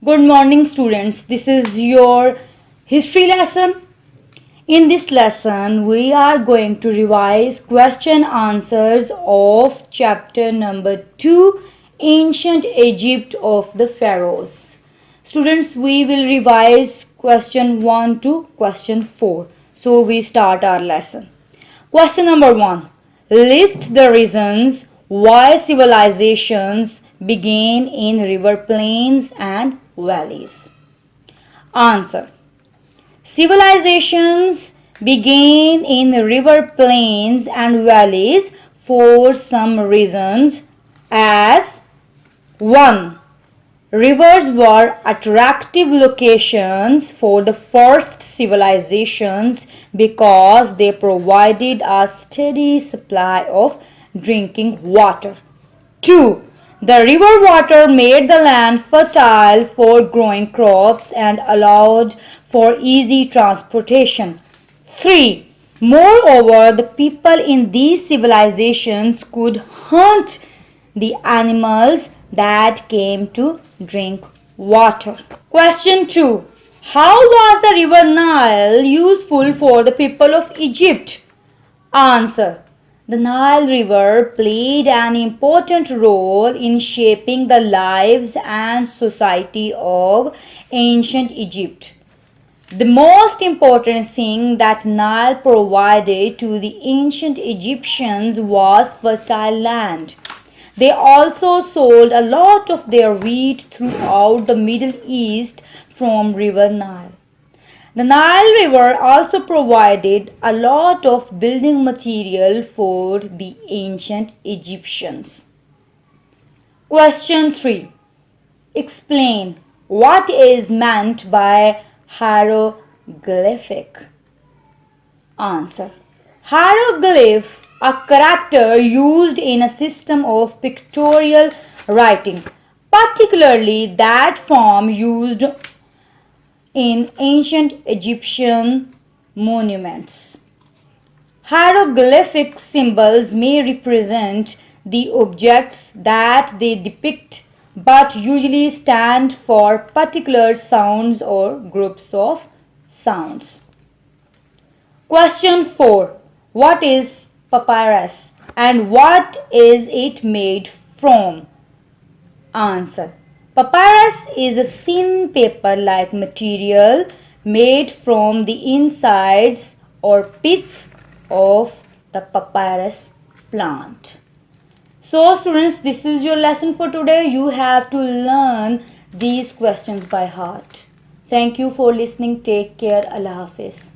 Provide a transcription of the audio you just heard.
Good morning, students. This is your history lesson. In this lesson, we are going to revise question answers of chapter number 2, Ancient Egypt of the Pharaohs. Students, we will revise question 1 to question 4. So we start our lesson. Question number 1. List the reasons why civilizations began in river plains and valleys. Answer. Civilizations began in river plains and valleys for some reasons as 1. Rivers were attractive locations for the first civilizations because they provided a steady supply of drinking water. 2. The river water made the land fertile for growing crops and allowed for easy transportation. 3. Moreover, the people in these civilizations could hunt the animals that came to drink water. Question 2. How was the river Nile useful for the people of Egypt? Answer. The Nile River played an important role in shaping the lives and society of ancient Egypt. The most important thing that Nile provided to the ancient Egyptians was fertile land. They also sold a lot of their wheat throughout the Middle East from River Nile. The Nile River also provided a lot of building material for the ancient Egyptians. Question 3. Explain what is meant by hieroglyphic. Answer. Hieroglyph, a character used in a system of pictorial writing, particularly that form used in ancient Egyptian monuments. Hieroglyphic symbols may represent the objects that they depict, but usually stand for particular sounds or groups of sounds. Question 4. What is papyrus and what is it made from? Answer. Papyrus is a thin paper-like material made from the insides or pith of the papyrus plant. So students, this is your lesson for today. You have to learn these questions by heart. Thank you for listening. Take care. Allah Hafiz.